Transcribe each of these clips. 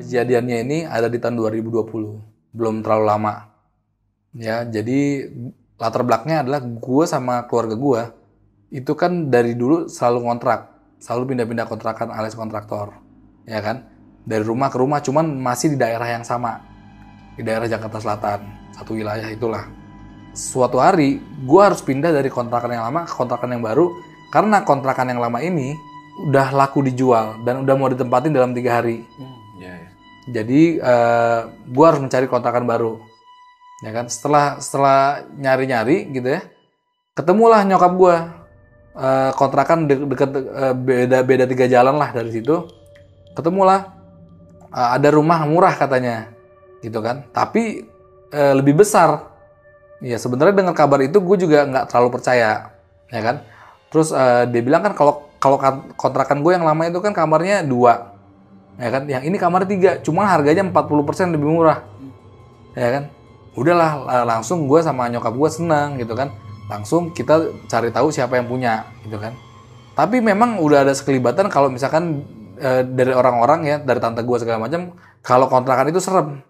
Kejadiannya ini ada di tahun 2020, belum terlalu lama. Ya, jadi latar belakangnya adalah gue sama keluarga gue itu kan dari dulu selalu ngontrak, selalu pindah-pindah kontrakan alias kontraktor, ya kan? Dari rumah ke rumah, cuman masih di daerah yang sama, di daerah Jakarta Selatan, satu wilayah itulah. Suatu hari, gue harus pindah dari kontrakan yang lama ke kontrakan yang baru, karena kontrakan yang lama ini udah laku dijual dan udah mau ditempatin dalam 3 hari. Jadi gue harus mencari kontrakan baru, ya kan? Setelah nyari-nyari gitu ya, ketemulah nyokap gue. Kontrakan deket beda 3 jalan lah dari situ. Ketemulah ada rumah murah katanya, gitu kan? Tapi lebih besar. Ya sebenarnya dengan kabar itu gue juga nggak terlalu percaya, ya kan? Terus dia bilang kan kalau kontrakan gue yang lama itu kan kamarnya 2. Ya kan, yang ini kamar 3, cuma harganya 40% lebih murah, ya kan. Udahlah, langsung gue sama nyokap gue senang gitu kan, langsung kita cari tahu siapa yang punya gitu kan. Tapi memang udah ada sekelibatan kalau misalkan dari orang-orang ya, dari tante gue segala macam, kalau kontrakan itu serem.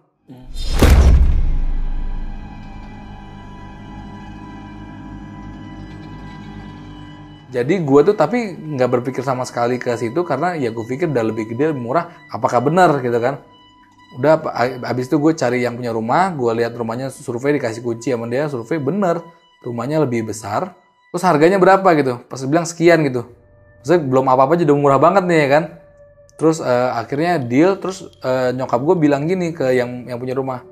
Jadi gue tuh tapi nggak berpikir sama sekali ke situ karena ya gue pikir udah lebih gede, lebih murah. Apakah benar gitu kan? Udah abis itu gue cari yang punya rumah, gue lihat rumahnya, survei, dikasih kunci sama dia, survei bener rumahnya lebih besar. Terus harganya berapa gitu? Pas bilang sekian gitu. Maksudnya belum apa-apa aja udah murah banget nih ya kan? Terus akhirnya deal. Terus nyokap gue bilang gini ke yang punya rumah,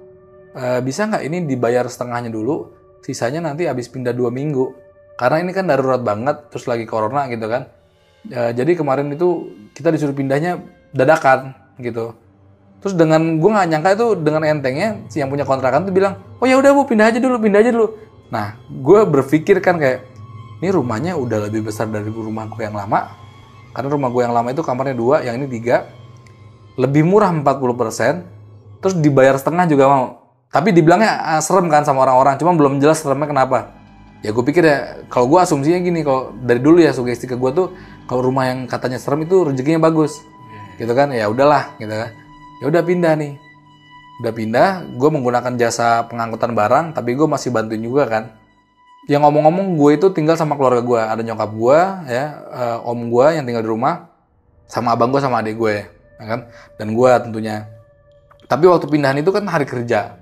bisa nggak ini dibayar setengahnya dulu, sisanya nanti abis pindah 2 minggu. Karena ini kan darurat banget, terus lagi corona gitu kan. Jadi kemarin itu kita disuruh pindahnya dadakan gitu. Terus dengan gue nggak nyangka itu dengan entengnya si yang punya kontrakan tuh bilang, oh ya udah bu pindah aja dulu. Nah gue berpikir kan kayak ini rumahnya udah lebih besar dari rumah gue yang lama. Karena rumah gue yang lama itu kamarnya 2, yang ini 3, lebih murah 40%, terus dibayar setengah juga mau. Tapi dibilangnya serem kan sama orang-orang, cuma belum jelas seremnya kenapa. Ya gue pikir ya, kalau gue asumsinya gini, kalau dari dulu ya sugesti ke gue tuh, kalau rumah yang katanya serem itu rezekinya bagus, gitu kan? Ya udahlah, gitu kan? Ya udah pindah nih, udah pindah, gue menggunakan jasa pengangkutan barang, tapi gue masih bantuin juga kan. Yang ngomong-ngomong gue itu tinggal sama keluarga gue, ada nyokap gue, ya, om gue yang tinggal di rumah, sama abang gue sama adik gue, ya kan? Dan gue tentunya. Tapi waktu pindahan itu kan hari kerja.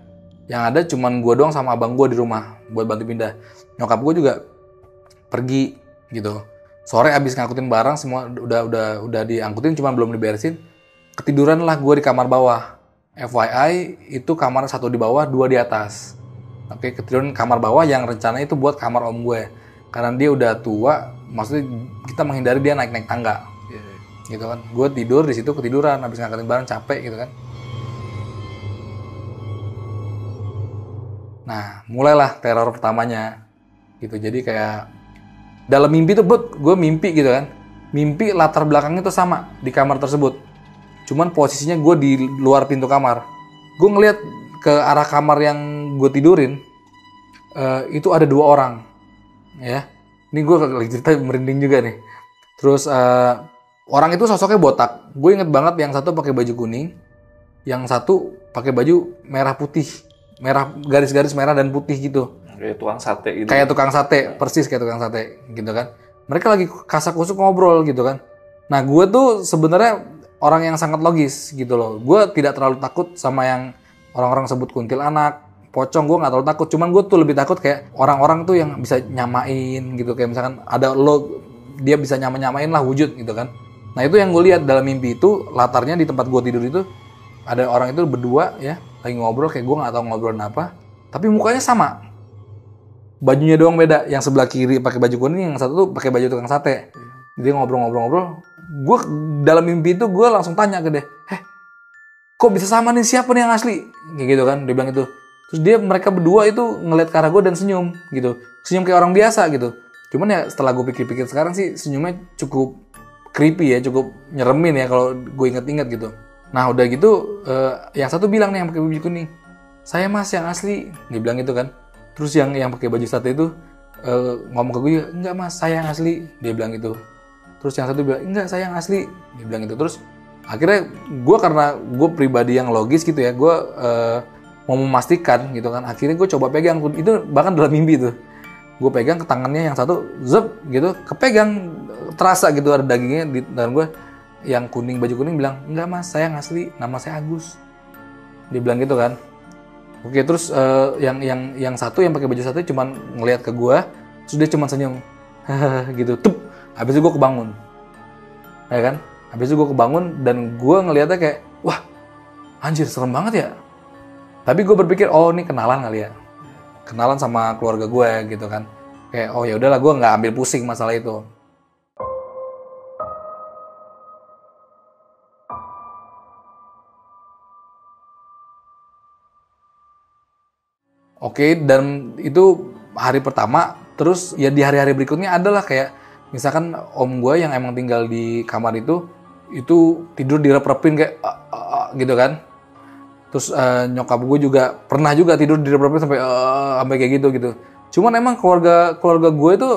Yang ada cuman gue doang sama abang gue di rumah buat bantu pindah. Nyokap gue juga pergi gitu. Sore abis ngangkutin barang semua udah diangkutin, cuman belum diberesin. Ketiduran lah gue di kamar bawah. FYI itu kamar 1 di bawah, 2 di atas. Oke, ketiduran kamar bawah yang rencananya itu buat kamar om gue. Karena dia udah tua, maksudnya kita menghindari dia naik-naik tangga. Gitu kan. Gue tidur di situ, ketiduran abis ngangkutin barang, capek gitu kan. Nah, mulailah teror pertamanya, gitu. Jadi kayak dalam mimpi tuh, gue mimpi gitu kan. Mimpi latar belakangnya tuh sama di kamar tersebut. Cuman posisinya gue di luar pintu kamar. Gue ngeliat ke arah kamar yang gue tidurin, itu ada 2 orang, ya. Ini gue lagi cerita merinding juga nih. Terus orang itu sosoknya botak. Gue inget banget yang satu pakai baju kuning, yang satu pakai baju merah putih. Merah, garis-garis merah dan putih gitu. Kayak tukang sate gitu. Kayak tukang sate, persis kayak tukang sate gitu kan. Mereka lagi kasak-kusuk ngobrol gitu kan. Nah gue tuh sebenarnya orang yang sangat logis gitu loh. Gue tidak terlalu takut sama yang orang-orang sebut kuntilanak, pocong, gue gak terlalu takut. Cuman gue tuh lebih takut kayak orang-orang tuh yang bisa nyamain gitu. Kayak misalkan ada lo, dia bisa nyamain lah wujud gitu kan. Nah itu yang gue lihat dalam mimpi itu, latarnya di tempat gue tidur itu, ada orang itu berdua ya, lagi ngobrol, kayak gue gak tahu ngobrolin apa, tapi mukanya sama, bajunya doang beda. Yang sebelah kiri pakai baju kuning, yang satu tuh pakai baju tukang sate. Dia ngobrol-ngobrol. Gue dalam mimpi itu gue langsung tanya ke dia, kok bisa sama nih, siapa nih yang asli? Kayak gitu kan, dia bilang itu. Terus mereka berdua itu ngeliat ke arah gue dan senyum gitu, senyum kayak orang biasa gitu. Cuman ya setelah gue pikir-pikir sekarang sih senyumnya cukup creepy ya, cukup nyeremin ya kalau gue inget-inget gitu. Nah udah gitu, yang satu bilang nih yang pakai baju kuning, saya mas yang asli, dia bilang gitu kan. Terus yang pakai baju sate itu ngomong ke gue, enggak mas saya yang asli, dia bilang gitu. Terus yang satu bilang, enggak saya yang asli, dia bilang gitu. Terus Akhirnya gue karena gue pribadi yang logis gitu ya, gue mau memastikan gitu kan. Akhirnya gue coba pegang, itu bahkan dalam mimpi tuh. Gue pegang ke tangannya yang satu, zep gitu, kepegang, terasa gitu ada dagingnya di tangan gue. Yang kuning, baju kuning bilang, enggak mas, saya asli, nama saya Agus. Dia bilang gitu kan. Oke, terus yang satu yang pakai baju satu cuman ngelihat ke gue, terus dia cuman senyum, gitu, tup. Habis itu gue kebangun, ya kan? Habis itu gue kebangun dan gue ngelihatnya kayak, wah, anjir serem banget ya. Tapi gue berpikir, oh ini kenalan kali ya, kenalan sama keluarga gue gitu kan. Kayak, oh ya udahlah, gue nggak ambil pusing masalah itu. Oke, dan itu hari pertama, terus ya di hari-hari berikutnya adalah kayak, misalkan om gue yang emang tinggal di kamar itu tidur direp-repin kayak, gitu kan. Terus nyokap gue juga pernah juga tidur direp-repin sampai kayak gitu. Cuman emang keluarga gue itu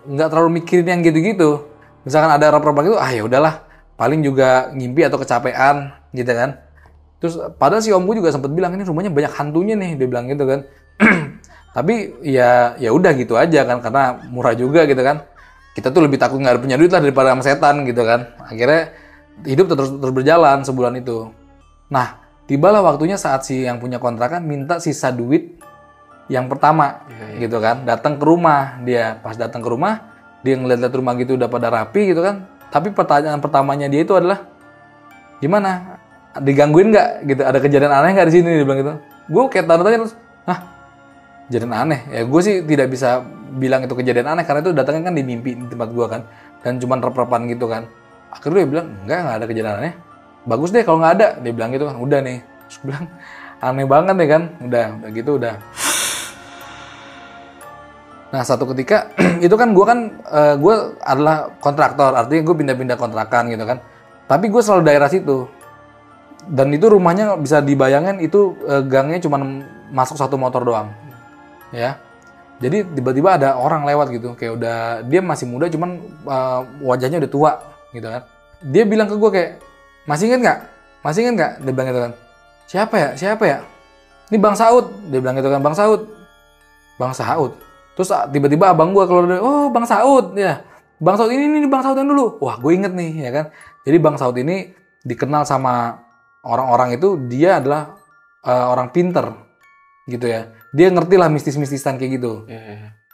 nggak terlalu mikirin yang gitu-gitu. Misalkan ada rep-repan gitu, ya udahlah, paling juga ngimpi atau kecapean, gitu kan. Terus padahal si om gue juga sempat bilang, ini rumahnya banyak hantunya nih, dia bilang gitu kan. Tapi ya udah gitu aja kan, karena murah juga gitu kan. Kita tuh lebih takut nggak punya duit lah daripada sama setan gitu kan. Akhirnya hidup terus berjalan sebulan itu. Nah, tibalah waktunya saat si yang punya kontrakan minta sisa duit yang pertama, gitu kan. Datang ke rumah dia, pas datang ke rumah dia ngeliat-liat rumah gitu udah pada rapi gitu kan. Tapi pertanyaan pertamanya dia itu adalah, gimana? Digangguin nggak? Gitu. Ada kejadian aneh nggak di sini? Dia bilang gitu. Gue kayak tanda-tanya terus, kejadian aneh. Ya gue sih tidak bisa bilang itu kejadian aneh karena itu datangnya kan di mimpi di tempat gue kan, dan cuman rep-repan gitu kan. Akhirnya dia bilang enggak ada kejadian aneh. Bagus deh kalau nggak ada, dia bilang gitu kan. Udah nih. Terus gue bilang aneh banget nih kan. Udah gitu udah. Nah satu ketika itu kan gue adalah kontraktor, artinya gue pindah-pindah kontrakan gitu kan. Tapi gue selalu daerah situ. Dan itu rumahnya bisa dibayangin itu gangnya cuman masuk satu motor doang. Ya, jadi tiba-tiba ada orang lewat gitu, kayak udah dia masih muda, cuman wajahnya udah tua, gitu kan. Dia bilang ke gue kayak, masih inget nggak? Dia bilang gitu kan. Siapa ya? Ini Bang Saud, dia bilang gitu kan, Bang Saud. Terus tiba-tiba abang gue keluar dari, oh Bang Saud, ya, Bang Saud ini Bang Saud yang dulu. Wah, gue inget nih, ya kan. Jadi Bang Saud ini dikenal sama orang-orang itu, dia adalah orang pinter, gitu ya. Dia ngerti lah mistis-mistisan kayak gitu.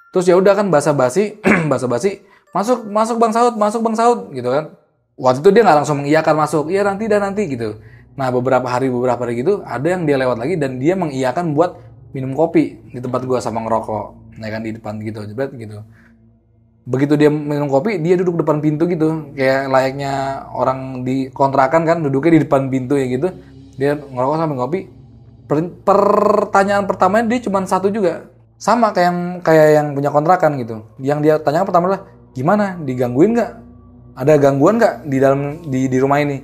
Terus ya udah kan basa-basi, masuk Bang Saud gitu kan. Waktu itu dia nggak langsung mengiyakan masuk, iya nanti gitu. Nah beberapa hari gitu ada yang dia lewat lagi dan dia mengiyakan buat minum kopi di tempat gua sama ngerokok, ya kan di depan gitu, jebret gitu. Begitu dia minum kopi, dia duduk depan pintu gitu, kayak layaknya orang di kontrakan kan, duduknya di depan pintu ya gitu. Dia ngerokok sambil ngopi. Pertanyaan pertamanya dia cuma satu juga, sama kayak yang punya kontrakan gitu. Yang dia tanyakan pertama adalah, gimana, digangguin nggak? Ada gangguan nggak di dalam di rumah ini?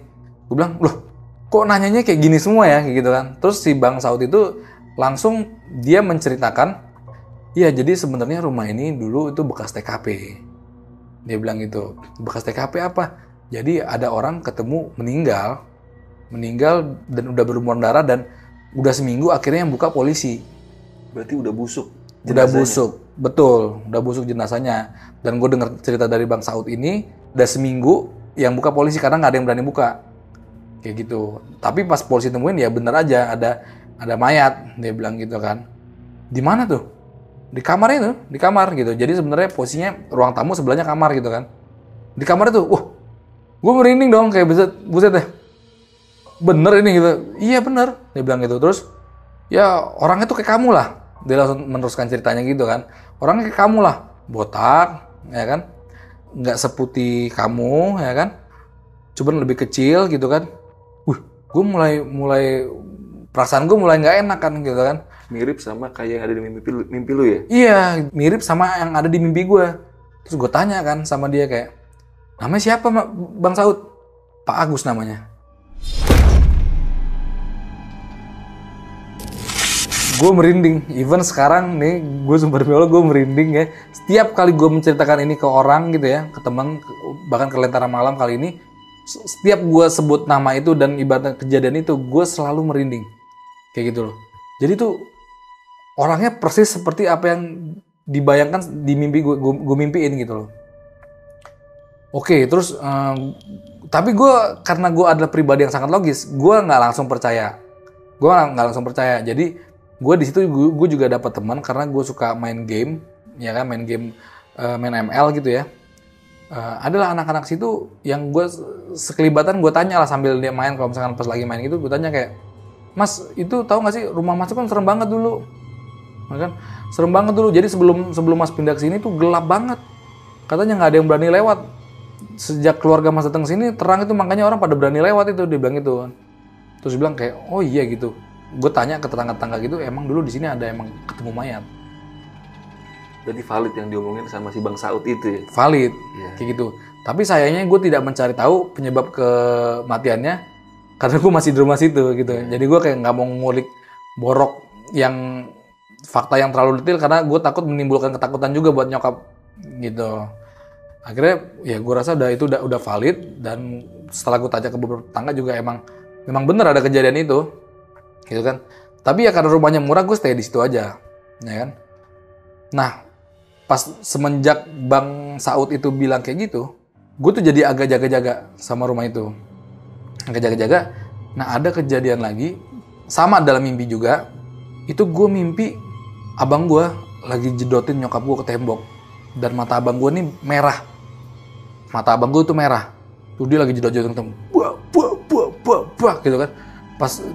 Gue bilang, loh kok nanyanya kayak gini semua ya, kayak gitu kan. Terus si Bang Saud itu langsung dia menceritakan, iya jadi sebenarnya rumah ini dulu itu bekas TKP. Dia bilang gitu, bekas TKP apa? Jadi ada orang ketemu meninggal dan udah berlumuran darah dan udah seminggu akhirnya yang buka polisi. Berarti udah busuk jenazahnya. Udah busuk, betul. Udah busuk jenazahnya. Dan gue dengar cerita dari Bang Saud ini, udah seminggu yang buka polisi karena nggak ada yang berani buka. Kayak gitu. Tapi pas polisi temuin ya bener aja ada mayat. Dia bilang gitu kan. Di mana tuh? Di kamar itu, di kamar gitu. Jadi sebenarnya posisinya ruang tamu sebelahnya kamar gitu kan. Di kamar itu, gue merinding dong kayak buset deh. Bener ini gitu. Iya bener, dia bilang gitu. Terus ya orangnya tuh kayak kamu lah. Dia langsung meneruskan ceritanya gitu kan. Orangnya kayak kamu lah, botak, ya kan, nggak seputih kamu, ya kan, cuman lebih kecil gitu kan. Gue mulai perasaan gue mulai nggak enak kan gitu kan. Mirip sama kayak yang ada di mimpi lu ya? Iya, mirip sama yang ada di mimpi gue. Terus gue tanya kan sama dia kayak, namanya siapa Bang Saud? Pak Agus namanya. Gue merinding, even sekarang nih, gue sumber biolog, gue merinding ya. Setiap kali gue menceritakan ini ke orang gitu ya, ke teman, bahkan ke Lentera Malam kali ini, setiap gue sebut nama itu dan ibaratnya kejadian itu, gue selalu merinding. Kayak gitu loh. Jadi tuh orangnya persis seperti apa yang dibayangkan di mimpi gue mimpiin gitu loh. Oke, terus tapi karena gue adalah pribadi yang sangat logis, gue nggak langsung percaya. Jadi gue di situ gue juga dapat teman karena gue suka main game, ya kan, main ML gitu ya. Adalah anak-anak situ yang gue sekelibatan gue tanya lah sambil dia main, kalau misalkan pas lagi main gitu gue tanya kayak, Mas itu tahu nggak sih rumah Mas itu kan serem banget dulu, kan serem banget dulu. Jadi sebelum Mas pindah ke sini tuh gelap banget, katanya nggak ada yang berani lewat. Sejak keluarga Mas datang sini terang itu, makanya orang pada berani lewat itu, dia bilang gitu. Terus dia bilang kayak, oh iya gitu. Gue tanya ke tetangga-tetangga gitu, emang dulu di sini ada emang ketemu mayat. Berarti valid yang diomongin sama si Bang Saud itu ya? Valid, kayak gitu. Tapi sayangnya gue tidak mencari tahu penyebab kematiannya karena gue masih di rumah situ gitu. Jadi gue kayak nggak mau ngulik borok yang fakta yang terlalu detail karena gue takut menimbulkan ketakutan juga buat nyokap gitu. Akhirnya ya gue rasa udah valid, dan setelah gue tanya ke beberapa tetangga juga memang benar ada kejadian itu, gitu kan. Tapi ya karena rumahnya murah gue stay di situ aja, ya kan. Nah, pas semenjak Bang Saud itu bilang kayak gitu, gue tuh jadi agak jaga-jaga sama rumah itu. Agak jaga-jaga. Nah, ada kejadian lagi, sama dalam mimpi juga. Itu gue mimpi abang gue lagi jedotin nyokap gue ke tembok. Dan mata abang gue nih merah. Mata abang gue tuh merah. Tuh dia lagi jedot-jedotin ke tembok. Buah, gitu kan.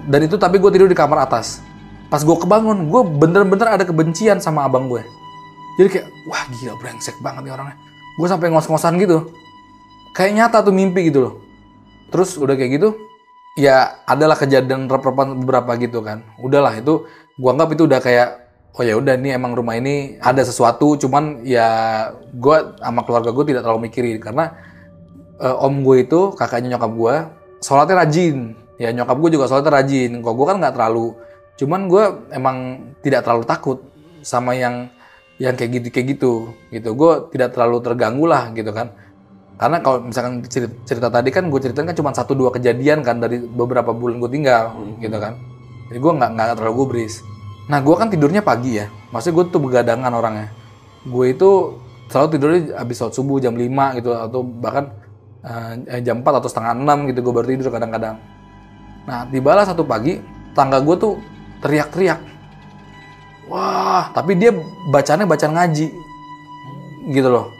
Dan itu tapi gue tidur di kamar atas. Pas gue kebangun, gue bener-bener ada kebencian sama abang gue. Jadi kayak, wah gila brengsek banget nih orangnya. Gue sampai ngos-ngosan gitu. Kayak nyata tuh mimpi gitu loh. Terus udah kayak gitu, ya adalah kejadian rep-repan beberapa gitu kan. Udahlah itu, gue anggap itu udah kayak, oh ya udah nih emang rumah ini ada sesuatu. Cuman ya gue sama keluarga gue tidak terlalu mikirin. Karena om gue itu, kakaknya nyokap gue, sholatnya rajin. Ya nyokap gue juga sholatnya rajin. Kok gue kan nggak terlalu. Cuman gue emang tidak terlalu takut sama yang kayak gitu. Gue tidak terlalu terganggu lah gitu kan. Karena kalau misalkan cerita tadi kan gue ceritain kan cuma 1-2 kejadian kan dari beberapa bulan gue tinggal gitu kan. Jadi gue nggak terlalu gubris. Nah gue kan tidurnya pagi ya. Maksudnya gue tuh begadangan orangnya. Gue itu selalu tidurnya habis sholat subuh jam 5 gitu, atau bahkan jam 4 atau setengah 6 gitu gue baru tidur kadang-kadang. Nah tibalah satu pagi tangga gue tuh teriak-teriak. Wah, tapi dia bacaan ngaji gitu loh.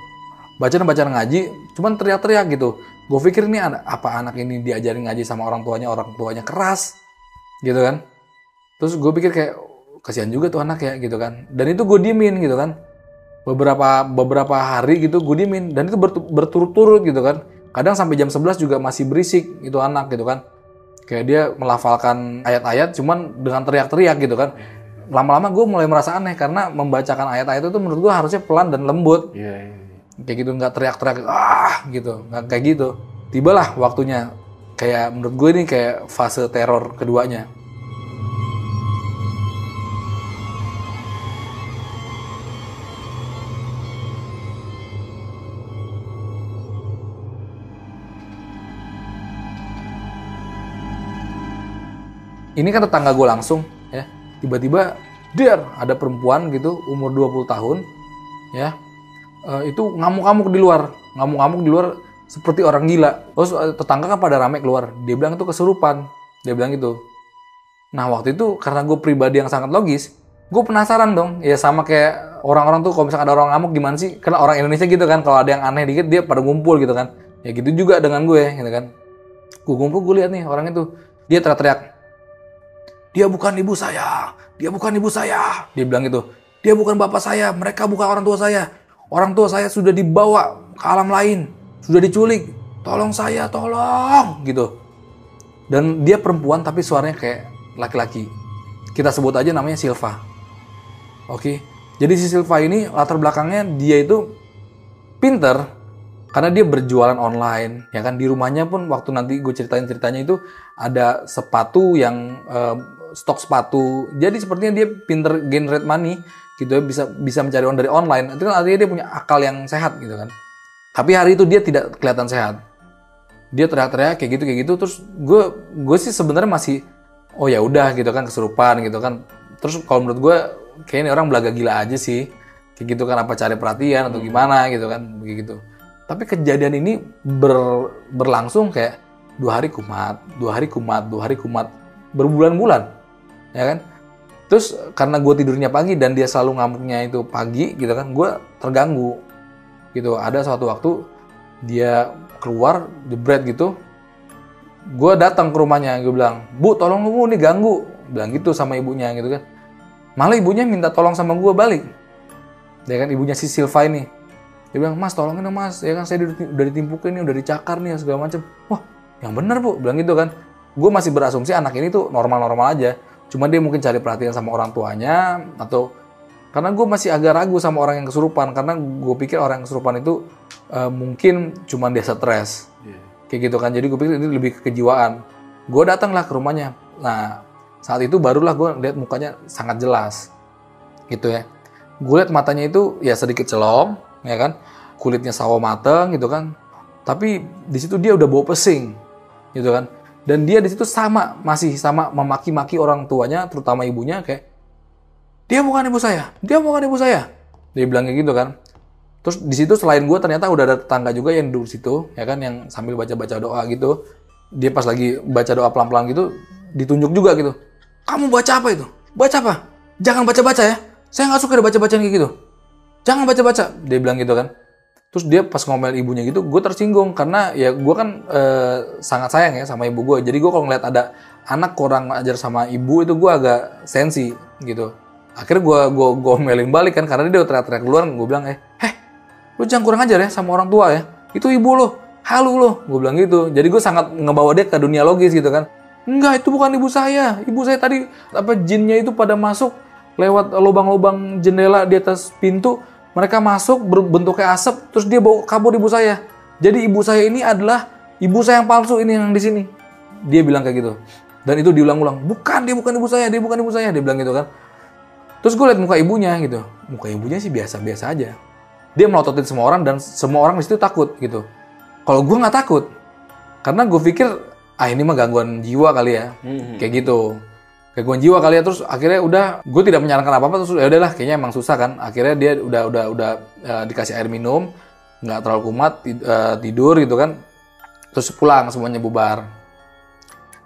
Bacaan ngaji, cuman teriak-teriak gitu. Gue pikir ini apa anak ini diajarin ngaji sama orang tuanya keras gitu kan. Terus gue pikir kayak kasihan juga tuh anak ya gitu kan. Dan itu gue diemin gitu kan. Beberapa hari gitu gue diemin, dan itu berturut-turut gitu kan. Kadang sampai jam 11 juga masih berisik itu anak gitu kan. Kayak dia melafalkan ayat-ayat cuman dengan teriak-teriak gitu kan. Lama-lama gue mulai merasa aneh karena membacakan ayat-ayat itu menurut gue harusnya pelan dan lembut. Kayak gitu, nggak teriak-teriak gitu, nggak kayak gitu. Tibalah waktunya, kayak menurut gue ini kayak fase teror keduanya. Ini kan tetangga gue langsung ya, tiba-tiba ada perempuan gitu umur 20 tahun ya. Itu ngamuk-ngamuk di luar seperti orang gila. Terus tetangga kan pada rame keluar, dia bilang itu kesurupan, dia bilang gitu. Nah waktu itu karena gue pribadi yang sangat logis, gue penasaran dong, ya sama kayak orang-orang tuh kalau misalkan ada orang ngamuk gimana sih, karena orang Indonesia gitu kan, kalau ada yang aneh dikit dia pada ngumpul gitu kan. Ya gitu juga dengan gue gitu kan. Gue ngumpul, gue lihat nih orang itu, dia teriak-teriak, dia bukan ibu saya, dia bilang gitu. Dia bukan bapak saya, mereka bukan orang tua saya. Orang tua saya sudah dibawa ke alam lain, sudah diculik. Tolong saya, tolong, gitu. Dan dia perempuan tapi suaranya kayak laki-laki. Kita sebut aja namanya Silva. Oke. Jadi si Silva ini latar belakangnya dia itu pinter karena dia berjualan online, ya kan. Di rumahnya pun waktu nanti gue ceritain ceritanya itu ada sepatu yang stok sepatu. Jadi sepertinya dia pinter generate money gitu ya, bisa mencari uang dari online. Itu kan artinya dia punya akal yang sehat gitu kan. Tapi hari itu dia tidak kelihatan sehat. Dia teriak-teriak kayak gitu. Terus gue sih sebenarnya masih oh ya udah gitu kan, kesurupan gitu kan. Terus kalau menurut gue kayaknya orang belaga gila aja sih. Kayak gitu kan, apa cari perhatian atau gimana gitu kan, begitu. Tapi kejadian ini berlangsung kayak 2 hari kumat, berbulan-bulan, ya kan. Terus karena gue tidurnya pagi dan dia selalu ngamuknya itu pagi gitu kan, gue terganggu gitu. Ada suatu waktu dia keluar jebret gitu, gue datang ke rumahnya, gue bilang, "Bu, tolong lu, nih ganggu," bilang gitu sama ibunya gitu kan. Malah ibunya minta tolong sama gue balik, ya kan, ibunya si Silva ini. Dia bilang, "Mas, tolongin dong Mas, ya kan saya udah ditimpukin nih, udah dicakar nih segala macam." Wah, yang bener Bu, bilang gitu kan. Gue masih berasumsi anak ini tuh normal-normal aja. Cuma dia mungkin cari perhatian sama orang tuanya, atau karena gue masih agak ragu sama orang yang kesurupan, karena gue pikir orang yang kesurupan itu mungkin cuma dia stres, kayak gitu kan. Jadi gue pikir ini lebih ke kejiwaan. Gue datanglah ke rumahnya. Nah, saat itu barulah gue lihat mukanya sangat jelas, gitu ya. Gue lihat matanya itu ya sedikit celong, ya kan, kulitnya sawo mateng gitu kan. Tapi di situ dia udah bau pesing, gitu kan. Dan dia di situ masih sama memaki-maki orang tuanya, terutama ibunya, kayak dia bukan ibu saya. Dia bilang kayak gitu kan. Terus di situ selain gue ternyata udah ada tetangga juga yang duduk situ, ya kan, yang sambil baca-baca doa gitu. Dia pas lagi baca doa pelan-pelan gitu, ditunjuk juga gitu. "Kamu baca apa itu? Baca apa? Jangan baca-baca ya. Saya nggak suka ada baca-bacaan kayak gitu. Jangan baca-baca," dia bilang gitu kan. Terus dia pas ngomel ibunya gitu, gue tersinggung karena ya gue kan sangat sayang ya sama ibu gue. Jadi gue kalau ngeliat ada anak kurang ajar sama ibu itu gue agak sensi gitu. Akhirnya gue ngomelin balik kan, karena dia udah teriak-teriak duluan. Gue bilang, "Lu jangan kurang ajar ya sama orang tua ya. Itu ibu lo, halu lo," gue bilang gitu. Jadi gue sangat ngebawa dia ke dunia logis gitu kan. "Enggak, itu bukan ibu saya. Ibu saya tadi jinnya itu pada masuk lewat lubang-lubang jendela di atas pintu. Mereka masuk berbentuknya asap, terus dia bawa kabur ibu saya. Jadi ibu saya ini adalah ibu saya yang palsu ini yang di sini." Dia bilang kayak gitu. Dan itu diulang-ulang. Dia bukan ibu saya, dia bilang gitu kan. Terus gue liat muka ibunya gitu. Muka ibunya sih biasa-biasa aja. Dia melototin semua orang dan semua orang di situ takut gitu. Kalau gue nggak takut, karena gue pikir ini mah gangguan jiwa kali ya, kayak gitu. Gangguan jiwa kali ya. Terus akhirnya udah, gue tidak menyarankan apa-apa. Terus ya udahlah, kayaknya emang susah kan. Akhirnya dia udah dikasih air minum, nggak terlalu kumat, tidur gitu kan. Terus pulang, semuanya bubar.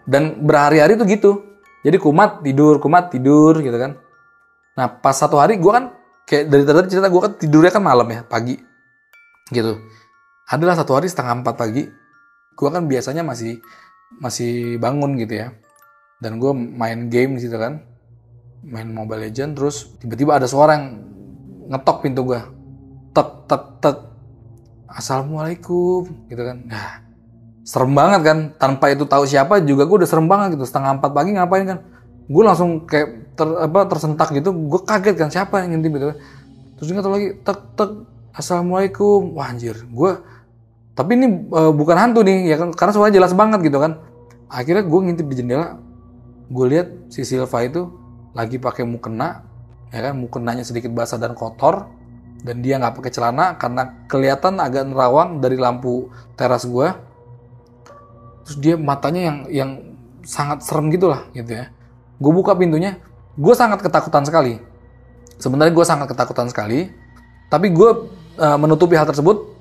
Dan berhari-hari tuh gitu. Jadi kumat tidur gitu kan. Nah pas satu hari gue kan kayak dari tadi cerita, gue kan tidurnya kan malam ya, pagi gitu. Adalah satu hari 3:30 pagi, gue kan biasanya masih bangun gitu ya. Dan gue main game di situ kan, main Mobile Legends. Terus tiba-tiba ada suara yang ngetok pintu gue, tek tek tek, "Assalamualaikum," gitu kan. Nah, serem banget kan, tanpa itu tahu siapa juga gue udah serem banget gitu. 3:30 pagi ngapain kan? Gue langsung kayak tersentak gitu. Gue kaget kan, siapa yang ngintip gitu kan. Terus dia lagi tek tek, "Assalamualaikum." Wah anjir, tapi ini bukan hantu nih ya kan, karena suaranya jelas banget gitu kan. Akhirnya gue ngintip di jendela. Gue lihat si Silva itu lagi pakai mukena, ya kan, mukenanya sedikit basah dan kotor, dan dia nggak pakai celana karena kelihatan agak nerawang dari lampu teras gue. Terus dia matanya yang sangat serem gitulah gitu ya. Gue buka pintunya, gue sangat ketakutan sekali. Sebenarnya gue sangat ketakutan sekali, tapi gue menutupi hal tersebut.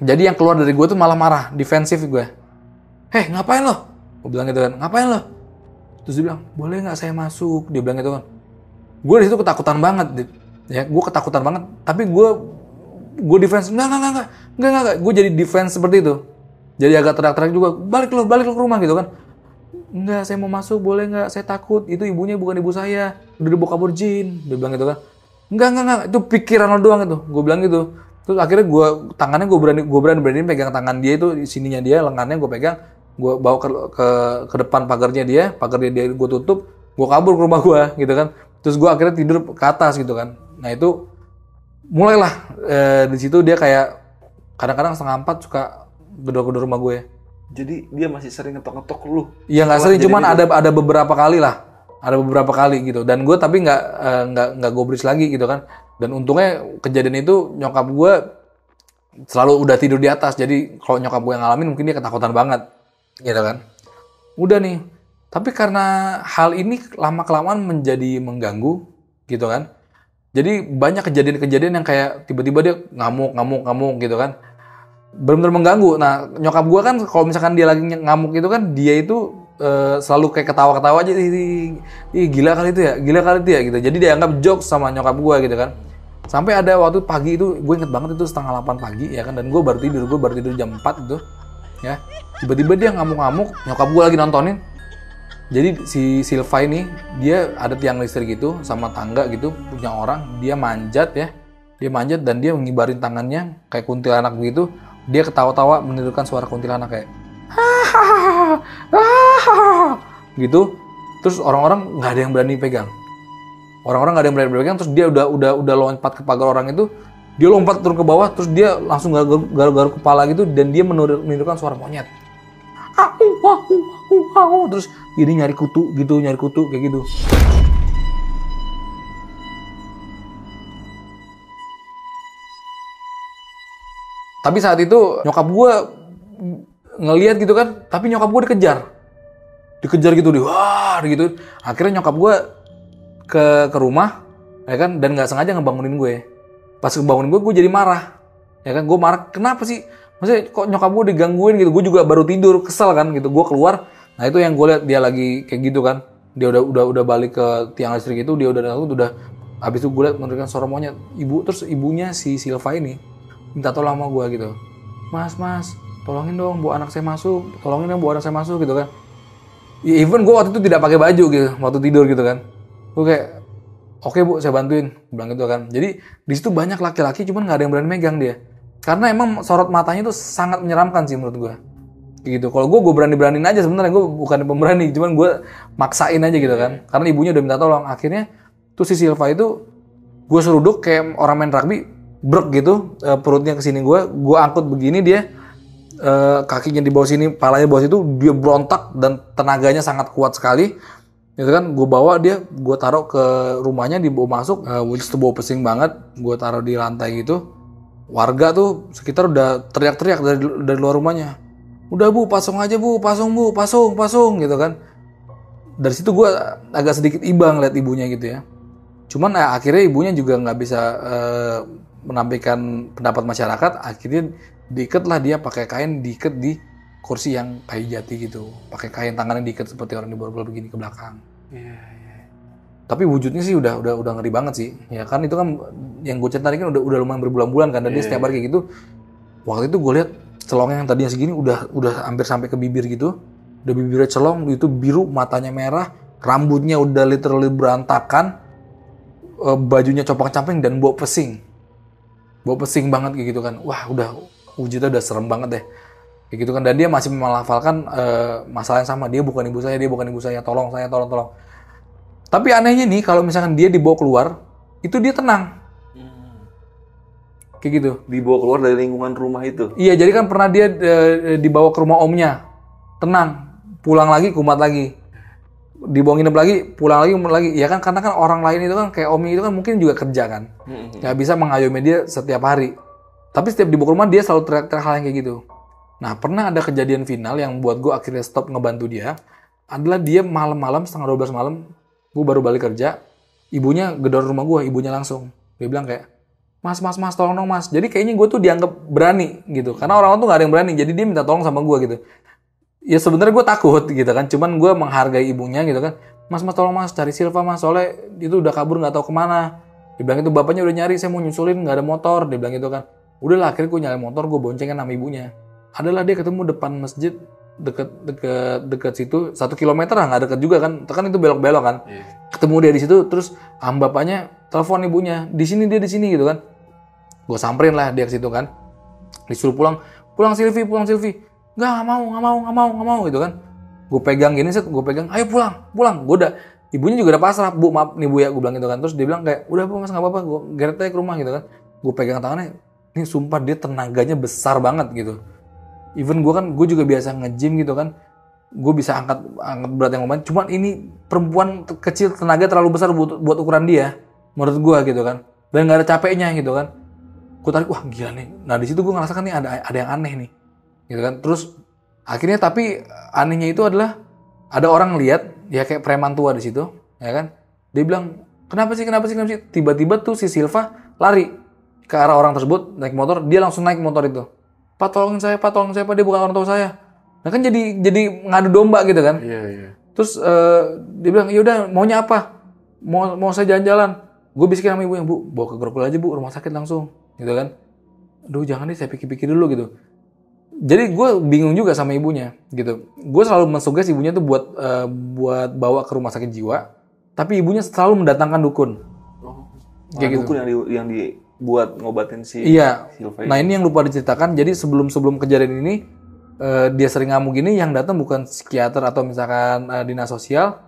Jadi yang keluar dari gue tuh malah marah, defensif gue. "Ngapain lo?" Gue bilang gitu kan, "Ngapain lo?" Terus dia bilang, "Boleh nggak saya masuk?" Dia bilang gitu kan. Gue di situ ketakutan banget, ya, gue ketakutan banget. Tapi gue defense, enggak. Gue jadi defense seperti itu. Jadi agak teriak-teriak juga, balik lo ke rumah gitu kan. "Enggak, saya mau masuk, boleh nggak? Saya takut, itu ibunya bukan ibu saya, udah dibawa kabur jin." Dia bilang gitu kan. Enggak, itu pikiran lo doang itu. Gue bilang gitu. Terus akhirnya tangannya gue berani pegang tangan dia itu, sininya dia, lengannya gue pegang, gue bawa ke depan pagarnya dia gue tutup, gue kabur ke rumah gue gitu kan. Terus gue akhirnya tidur ke atas gitu kan. Nah itu mulailah di situ dia kayak kadang-kadang 3:30 suka gedor-gedor rumah gue. Jadi dia masih sering ngetok-ngetok lu? Iya nggak sering, cuman ada beberapa kali lah. Ada beberapa kali gitu. Dan gue tapi nggak gubris lagi gitu kan. Dan untungnya kejadian itu nyokap gue selalu udah tidur di atas. Jadi kalau nyokap gue yang ngalamin mungkin dia ketakutan banget, gitu kan. Udah nih, tapi karena hal ini lama-kelamaan menjadi mengganggu, gitu kan. Jadi banyak kejadian-kejadian yang kayak tiba-tiba dia ngamuk gitu kan. Benar-benar mengganggu. Nah, nyokap gue kan kalau misalkan dia lagi ngamuk itu kan, dia itu selalu kayak ketawa-ketawa aja. Ih, gila kali itu ya gitu. Jadi dia anggap jokes sama nyokap gue gitu kan. Sampai ada waktu pagi itu, gue inget banget itu 7:30 pagi ya kan. Dan gue baru tidur jam 4 gitu. Ya, tiba-tiba dia ngamuk-ngamuk, nyokap gue lagi nontonin. Jadi si Silva ini, dia ada tiang listrik gitu, sama tangga gitu, punya orang. Dia manjat dan dia mengibarin tangannya kayak kuntilanak begitu. Dia ketawa-tawa menirukan suara kuntilanak kayak gitu. Terus orang-orang nggak ada yang berani pegang. Terus dia udah lompat ke pagar orang itu. Dia lompat turun ke bawah, terus dia langsung garuk-garuk kepala gitu, dan dia menirukan suara monyet. Terus ini nyari kutu kayak gitu. Tapi saat itu nyokap gue ngelihat gitu kan, tapi nyokap gue dikejar gitu deh, wah gitu. Akhirnya nyokap gue ke rumah, ya kan, dan nggak sengaja ngebangunin gue. Pas ngebangunin gue jadi marah, ya kan, gue marah, kenapa sih? Maksudnya kok nyokap gue digangguin gitu? Gue juga baru tidur, kesel kan gitu. Gue keluar, nah itu yang gue lihat dia lagi kayak gitu kan. Dia udah balik ke tiang listrik itu, dia udah. Habis itu gue lihat mendengarkan suara monyet. Terus ibunya si Silva ini minta tolong sama gue gitu. Mas, tolongin dong bawa anak saya masuk gitu kan. Ya, even gue waktu itu tidak pakai baju gitu, waktu tidur gitu kan. Gue kayak, oke bu, saya bantuin, bilang gitu kan. Jadi di situ banyak laki-laki, cuman nggak ada yang berani megang dia. Karena emang sorot matanya itu sangat menyeramkan sih menurut gue. Gitu. Kalau gue berani-beraniin aja sebenarnya, gue bukan pemberani, cuman gue maksain aja gitu kan. Karena ibunya udah minta tolong. Akhirnya tuh si Silva itu gue seruduk kayak orang main rugby, brek gitu, perutnya ke sini gue angkut begini, dia kakinya di bawah sini, palanya di bawah situ, dia berontak dan tenaganya sangat kuat sekali. Gitu kan, gue bawa dia, gue taruh ke rumahnya, dibawa masuk, which itu bau pesing banget, gue taruh di lantai gitu. Warga tuh sekitar udah teriak-teriak dari luar rumahnya. Udah bu, pasung aja bu, pasung gitu kan. Dari situ gue agak sedikit iba ngeliat ibunya gitu ya. Cuman akhirnya ibunya juga nggak bisa menampilkan pendapat masyarakat. Akhirnya diikat lah dia pakai kain, diikat di kursi yang kayu jati gitu. Pakai kain, tangannya diikat seperti orang diborgol begini ke belakang. Tapi wujudnya sih udah ngeri banget sih. Ya kan itu kan yang gue cerita tadi kan udah lumayan berbulan-bulan kan. Dan dia setiap hari kayak gitu. Waktu itu gue lihat celongnya yang tadinya segini udah hampir sampai ke bibir gitu. Udah bibirnya celong, itu biru, matanya merah, rambutnya udah literally berantakan, bajunya compang-camping dan bau pesing banget kayak gitu kan. Wah, udah wujudnya udah serem banget deh. Kayak gitu kan, dan dia masih melafalkan masalah yang sama. Dia bukan ibu saya, tolong saya, tolong. Tapi anehnya nih, kalau misalkan dia dibawa keluar, itu dia tenang. Kayak gitu. Dibawa keluar dari lingkungan rumah itu? Iya, jadi kan pernah dia dibawa ke rumah omnya. Tenang. Pulang lagi, kumat lagi. Dibawa nginep lagi, pulang lagi. Ya kan, karena kan orang lain itu kan, kayak Omi itu kan mungkin juga kerja kan. Nggak bisa mengayomi dia setiap hari. Tapi setiap dibawa ke rumah, dia selalu teriak-teriak hal yang kayak gitu. Nah, pernah ada kejadian final yang buat gue akhirnya stop ngebantu dia. Adalah dia malam-malam, 11:30 malam, gue baru balik kerja. Ibunya gedor rumah gue, ibunya langsung. Dia bilang kayak, Mas, tolong dong mas. Jadi kayaknya gue tuh dianggap berani gitu. Karena orang-orang tuh gak ada yang berani. Jadi dia minta tolong sama gue gitu. Ya sebenarnya gue takut gitu kan. Cuman gue menghargai ibunya gitu kan. Mas, tolong mas, cari Silva mas. Soalnya itu udah kabur gak tahu kemana. Dia bilang itu bapaknya udah nyari, saya mau nyusulin gak ada motor. Dia bilang gitu kan. Udahlah, akhirnya gue nyalain motor, gue boncengin sama ibunya. Adalah dia ketemu depan masjid. Deket situ 1 kilometer lah, nggak deket juga kan itu belok-belok kan. Ketemu dia di situ, terus bapaknya telepon ibunya, di sini gitu kan. Gue samperin lah dia ke situ kan, disuruh pulang Silvi, nggak mau gitu kan. Gue pegang gini, ayo pulang. Gue udah, ibunya juga udah pasrah, bu maaf nih bu ya, gue bilang gitu kan. Terus dia bilang kayak, udah bu mas nggak apa-apa, gue geret aja ke rumah gitu kan. Gue pegang tangannya, ini sumpah dia tenaganya besar banget gitu. Even gue juga biasa nge-gym gitu kan. Gue bisa angkat berat yang lumayan. Cuman ini perempuan kecil, tenaga terlalu besar buat ukuran dia. Menurut gue gitu kan. Dan gak ada capeknya gitu kan. Gue tarik, wah gila nih. Nah di situ gue ngerasakan nih ada yang aneh nih, gitu kan. Terus akhirnya tapi anehnya itu adalah ada orang lihat, ya kayak preman tua di situ, ya kan. Dia bilang, kenapa sih? Tiba-tiba tuh si Silva lari ke arah orang tersebut naik motor. Dia langsung naik motor itu. Pak tolongin saya, Pak. Dia bukan orang tua saya. Nah kan jadi ngadu domba gitu kan. Iya. Terus dia bilang, ya udah maunya apa? Mau saya jalan-jalan. Gue bisikin sama ibu yang, Bu, bawa ke Grogol aja Bu, rumah sakit langsung, gitu kan. Aduh jangan deh, saya pikir-pikir dulu gitu. Jadi gue bingung juga sama ibunya, gitu. Gue selalu mensuggest ibunya tuh buat bawa ke rumah sakit jiwa, tapi ibunya selalu mendatangkan dukun. Kayak dukun yang dibuat ngobatin si Iya. Silva. Nah ini yang lupa diceritakan. Jadi sebelum kejadian ini, dia sering ngamuk gini, yang datang bukan psikiater atau misalkan dinas sosial,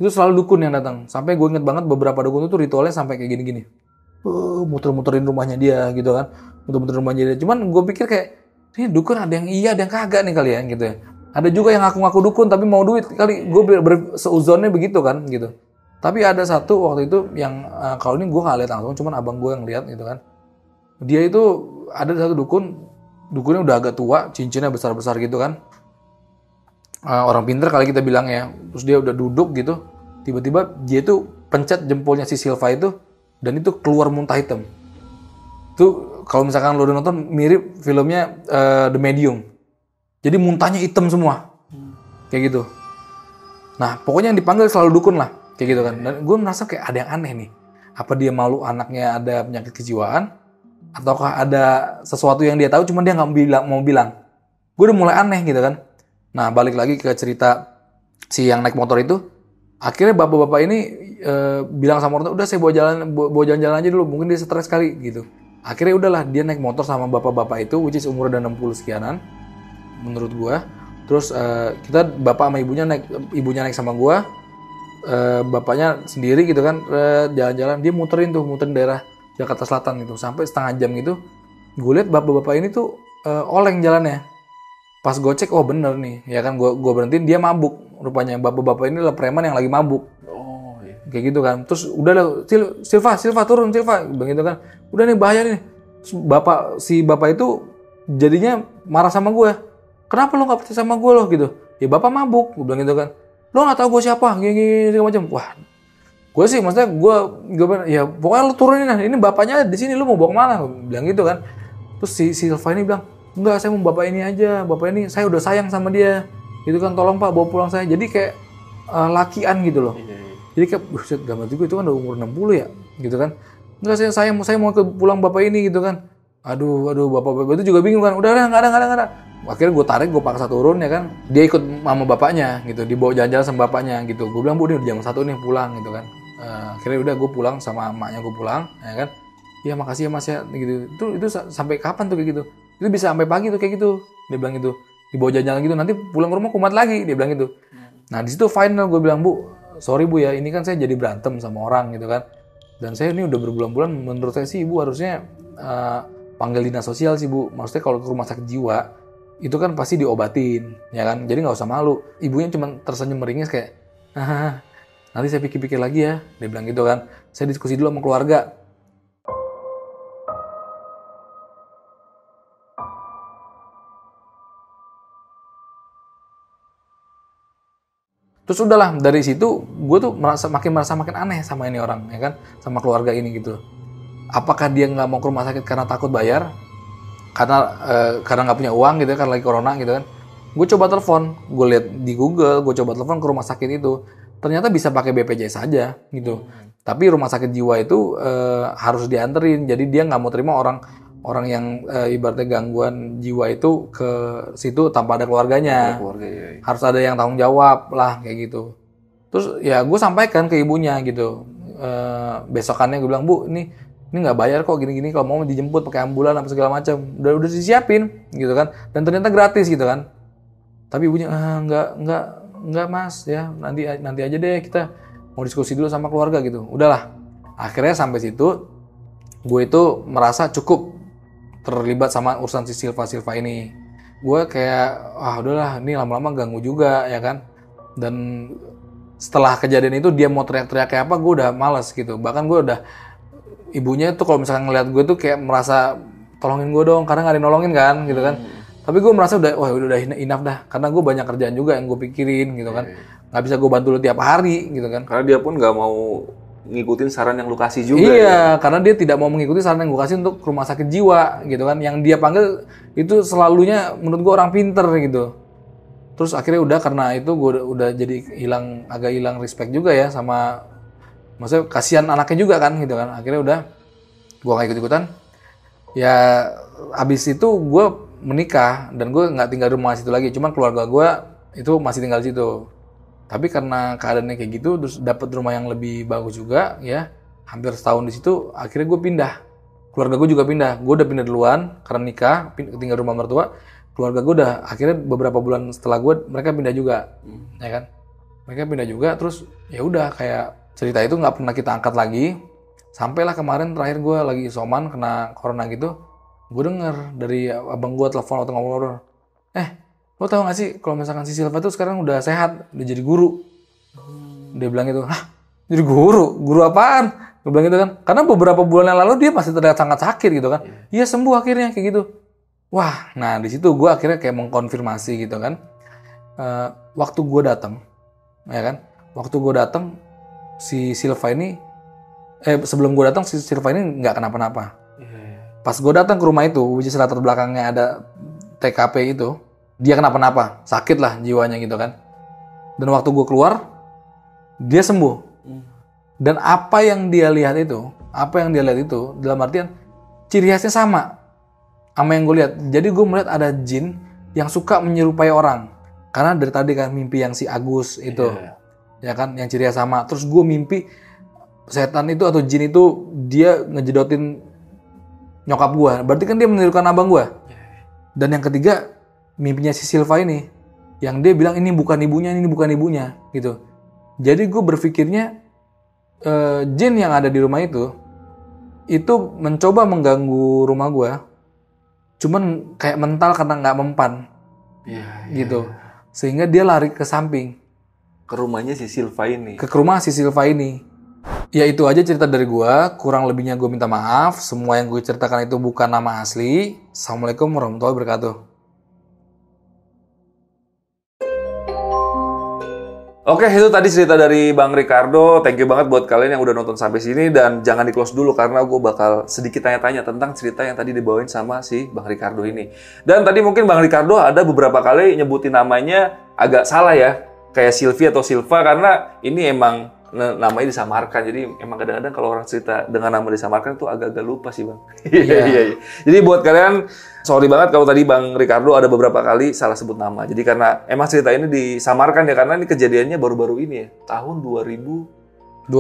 itu selalu dukun yang datang. Sampai gue inget banget beberapa dukun itu ritualnya sampai kayak gini-gini. Muter-muterin rumahnya dia gitu kan. Muter-muterin rumahnya dia. Cuman gue pikir kayak, ini dukun ada yang iya, ada yang kagak nih kalian gitu ya. Ada juga yang ngaku-ngaku dukun tapi mau duit. Kali gue seuzonnya begitu kan gitu. Tapi ada satu waktu itu yang, kalau ini gue gak lihat langsung, cuman abang gue yang lihat gitu kan. Dia itu ada satu dukunnya udah agak tua, cincinnya besar-besar gitu kan. Orang pinter kali kita bilang ya. Terus dia udah duduk gitu, tiba-tiba dia tuh pencet jempolnya si Silva itu, dan itu keluar muntah hitam. Itu kalau misalkan lo udah nonton, mirip filmnya The Medium. Jadi muntahnya hitam semua, kayak gitu. Nah pokoknya yang dipanggil selalu dukun lah, kayak gitu kan. Dan gue merasa kayak ada yang aneh nih. Apa dia malu anaknya ada penyakit kejiwaan, ataukah ada sesuatu yang dia tahu cuman dia nggak mau bilang. Gue udah mulai aneh gitu kan. Nah balik lagi ke cerita si yang naik motor itu, akhirnya bapak-bapak ini bilang sama orang tua, udah saya bawa jalan-jalan aja dulu, mungkin dia stres kali gitu. Akhirnya udahlah dia naik motor sama bapak-bapak itu, which is umur udah 60 sekianan menurut gua. Terus kita bapak sama ibunya naik sama gua, bapaknya sendiri gitu kan, jalan-jalan. Dia muterin daerah Jakarta Selatan gitu sampai setengah jam gitu. Gue lihat bapak-bapak ini tuh oleng jalannya. Pas gue cek, oh bener nih, ya kan gue berhentiin, dia mabuk. Rupanya bapak-bapak ini adalah preman yang lagi mabuk. Oh iya. Kayak gitu kan. Terus udah lah, Silva turun, Silva, begitu kan. Udah nih bahaya nih. Terus si bapak itu jadinya marah sama gue. Kenapa lo nggak percaya sama gue lo gitu? Ya bapak mabuk, gue bilang gitu kan. Lo nggak tahu gue siapa, gini segala macam. Wah, gue sih maksudnya gue ya pokoknya lo turunin lah. Ini bapaknya di sini, lo mau bawa kemana? Gue bilang gitu kan. Terus si Silva ini bilang, enggak, saya mau bapak ini aja. Bapak ini saya udah sayang sama dia. Gitu kan, tolong Pak bawa pulang saya. Jadi kayak lakian gitu loh. Iya. Jadi kayak buset, dalam hati gue itu kan udah umur 60 ya, gitu kan. Enggak, saya mau pulang bapak ini gitu kan. Aduh bapak itu juga bingung kan. Udah enggak ada. Akhirnya gue tarik, gue paksa turun ya kan. Dia ikut sama bapaknya gitu, dibawa jalan-jalan sama bapaknya gitu. Gue bilang, Bu, ini udah jam 1 nih pulang gitu kan. Akhirnya udah gue pulang sama emaknya, gue pulang ya kan. Iya makasih ya Mas ya gitu. Itu sampai kapan tuh kayak gitu? Itu bisa sampai pagi tuh kayak gitu. Dia bilang gitu. Dibawa jalan-jalan gitu, nanti pulang ke rumah kumat lagi, dia bilang gitu. Nah, di situ final gue bilang, Bu, sorry Bu ya, ini kan saya jadi berantem sama orang gitu kan. Dan saya ini udah berbulan-bulan, menurut saya sih Ibu harusnya panggil dinas sosial sih Bu. Maksudnya kalau ke rumah sakit jiwa, itu kan pasti diobatin, ya kan. Jadi nggak usah malu. Ibunya cuma tersenyum meringis kayak, nanti saya pikir-pikir lagi ya. Dia bilang gitu kan. Saya diskusi dulu sama keluarga. Terus udahlah, dari situ gue tuh merasa makin aneh sama ini orang, ya kan, sama keluarga ini gitu. Apakah dia nggak mau ke rumah sakit karena takut bayar, karena nggak punya uang gitu, karena lagi corona gitu kan. Gue coba telepon, gue lihat di Google, gue coba telepon ke rumah sakit itu, ternyata bisa pakai BPJS saja gitu. Tapi rumah sakit jiwa itu harus dianterin, jadi dia nggak mau terima orang yang ibaratnya gangguan jiwa itu ke situ tanpa ada keluarganya. Iya. Harus ada yang tanggung jawab lah kayak gitu. Terus ya gue sampaikan ke ibunya gitu. Besokannya gue bilang, Bu, ini nggak bayar kok gini-gini, kalau mau dijemput pakai ambulan apa segala macam. Udah disiapin gitu kan. Dan ternyata gratis gitu kan. Tapi ibunya nggak Mas ya, nanti aja deh, kita mau diskusi dulu sama keluarga gitu. Udahlah. Akhirnya sampai situ gue itu merasa cukup terlibat sama urusan si Silva ini. Gue kayak, udahlah, ini lama-lama ganggu juga ya kan. Dan setelah kejadian itu dia mau teriak-teriak kayak apa, gue udah males gitu. Bahkan gue udah, ibunya tuh kalau misalkan ngeliat gue tuh kayak merasa tolongin gue dong, karena nggak ada yang nolongin kan, gitu kan. Tapi gue merasa udah enough dah, karena gue banyak kerjaan juga yang gue pikirin, gitu kan. Nggak bisa gue bantu lu tiap hari, gitu kan. Karena dia pun nggak mau ngikutin saran yang lu kasih juga. Iya, karena dia tidak mau mengikuti saran yang gue kasih untuk rumah sakit jiwa, gitu kan. Yang dia panggil itu selalunya menurut gue orang pinter, gitu. Terus akhirnya udah, karena itu gue udah jadi agak hilang respect juga ya sama, maksudnya kasihan anaknya juga kan, gitu kan. Akhirnya udah, gue nggak ikut-ikutan. Ya, abis itu gue menikah dan gue nggak tinggal di rumah situ lagi. Cuman keluarga gue itu masih tinggal di situ. Tapi karena keadaannya kayak gitu, terus dapat rumah yang lebih bagus juga, ya hampir setahun di situ. Akhirnya gue pindah. Keluarga gue juga pindah. Gue udah pindah duluan karena nikah, tinggal di rumah mertua. Keluarga gue udah akhirnya beberapa bulan setelah gue, mereka pindah juga, ya kan? Mereka pindah juga. Terus ya udah, kayak cerita itu nggak pernah kita angkat lagi. Sampailah kemarin terakhir gue lagi isoman kena corona gitu, gue denger dari abang gue telepon atau ngobrol, lo tau gak sih kalau misalkan si Silva tuh sekarang udah sehat, udah jadi guru. Dia bilang gitu, hah? Jadi guru? Guru apaan? Gue bilang gitu kan, karena beberapa bulan yang lalu dia masih terlihat sangat sakit gitu kan. Iya sembuh akhirnya kayak gitu. Wah, nah di situ gue akhirnya kayak mengkonfirmasi gitu kan. Waktu gue datang, ya kan? Waktu gue datang si Silva ini sebelum gue datang si Silva ini nggak kenapa-napa. Pas gue datang ke rumah itu, which is latar belakangnya ada TKP itu, dia kenapa-napa, sakit lah jiwanya gitu kan. Dan waktu gue keluar, dia sembuh. Dan apa yang dia lihat itu dalam artian ciri khasnya sama yang gue lihat. Jadi gue melihat ada jin yang suka menyerupai orang. Karena dari tadi kan mimpi yang si Agus itu, ya kan, yang ciri khas sama. Terus gue mimpi setan itu atau jin itu dia ngejedotin nyokap gue. Berarti kan dia menirukan abang gue. Dan yang ketiga, mimpinya si Silva ini, yang dia bilang ini bukan ibunya gitu. Jadi gue berpikirnya jin yang ada di rumah itu mencoba mengganggu rumah gue, cuman kayak mental karena nggak mempan, gitu. Sehingga dia lari ke samping, ke rumahnya si Silva ini. ke rumah si Silva ini. Ya itu aja cerita dari gue, kurang lebihnya gue minta maaf. Semua yang gue ceritakan itu bukan nama asli. Assalamualaikum warahmatullahi wabarakatuh. Oke, itu tadi cerita dari Bang Ricardo. Thank you banget buat kalian yang udah nonton sampai sini. Dan jangan di-close dulu karena gue bakal sedikit tanya-tanya tentang cerita yang tadi dibawain sama si Bang Ricardo ini. Dan tadi mungkin Bang Ricardo ada beberapa kali nyebutin namanya agak salah ya. Kayak Silvi atau Silva, karena ini emang namanya disamarkan. Jadi emang kadang-kadang kalau orang cerita dengan nama disamarkan itu agak-agak lupa sih Bang. Iya. Jadi buat kalian, sorry banget kalau tadi Bang Ricardo ada beberapa kali salah sebut nama. Jadi karena emang cerita ini disamarkan ya, karena ini kejadiannya baru-baru ini ya. Tahun 2020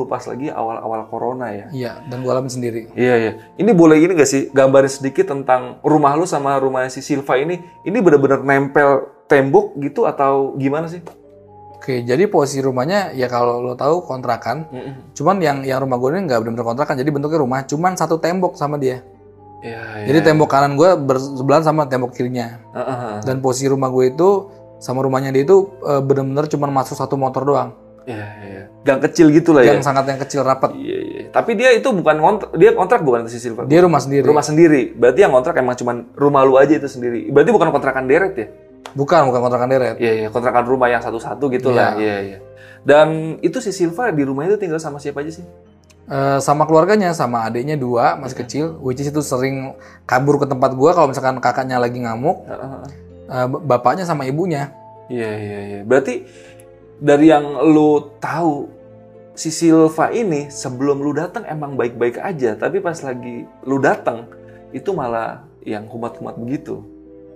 pas lagi awal-awal corona ya. Iya, dan gue alami sendiri. Iya. Ini boleh ini nggak sih gambarin sedikit tentang rumah lu sama rumah si Silva ini? Ini benar-benar nempel tembok gitu atau gimana sih? Oke, jadi posisi rumahnya ya kalau lo tahu kontrakan. Cuman yang rumah gue ini nggak benar-benar kontrakan, jadi bentuknya rumah. Cuman satu tembok sama dia. Jadi tembok kanan gue bersebelahan sama tembok kirinya. Dan posisi rumah gue itu sama rumahnya dia itu benar-benar cuma masuk satu motor doang. Iya. Gang kecil gitu lah ya. Yang sangat yang kecil rapat. Iya. Tapi dia itu bukan dia kontrak bukan itu si Silva. Dia rumah sendiri. Rumah sendiri. Berarti yang kontrak emang cuma rumah lu aja itu sendiri. Berarti bukan kontrakan deret ya? Bukan kontrakan deret. Iya, kontrakan rumah yang satu-satu gitu lah. Iya. Dan itu si Silva di rumah itu tinggal sama siapa aja sih? Sama keluarganya, sama adiknya 2 masih kecil, which is itu sering kabur ke tempat gua kalau misalkan kakaknya lagi ngamuk. Bapaknya sama ibunya. Iya. Berarti dari yang lu tahu, si Silva ini sebelum lu datang emang baik-baik aja, tapi pas lagi lu datang itu malah yang kumat-kumat begitu.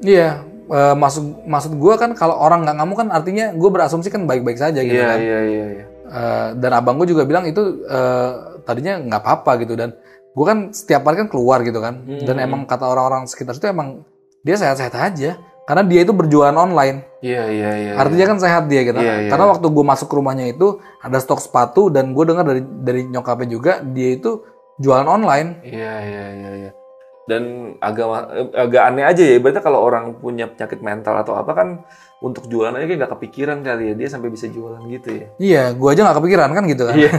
Iya. Maksud gue kan kalau orang nggak ngamuk kan artinya gue berasumsi kan baik-baik saja gitu kan. Iya. Dan abang gue juga bilang itu tadinya nggak apa-apa gitu, dan gue kan setiap hari kan keluar gitu kan. Dan emang kata orang-orang sekitar itu emang dia sehat-sehat aja karena dia itu berjualan online. Iya. Artinya kan sehat dia gitu. Karena waktu gue masuk ke rumahnya itu ada stok sepatu, dan gue dengar dari nyokapnya juga dia itu jualan online. Iya. Dan agak aneh aja ya. Berarti kalau orang punya penyakit mental atau apa kan untuk jualan aja kayak nggak kepikiran kali ya dia sampai bisa jualan gitu ya. Iya, gua aja nggak kepikiran kan gitu kan. Iya.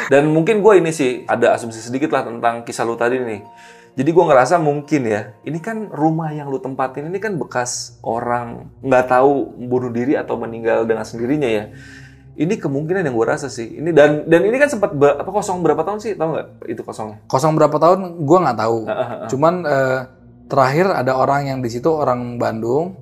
Dan mungkin gue ini sih ada asumsi sedikit lah tentang kisah lu tadi nih. Jadi gue ngerasa mungkin ya, ini kan rumah yang lu tempatin ini kan bekas orang nggak tahu bunuh diri atau meninggal dengan sendirinya ya. Ini kemungkinan yang gue rasa sih. Ini dan ini kan sempat kosong berapa tahun sih? Tahu nggak itu kosongnya? Kosong berapa tahun? Gue nggak tahu. Cuman terakhir ada orang yang di situ orang Bandung.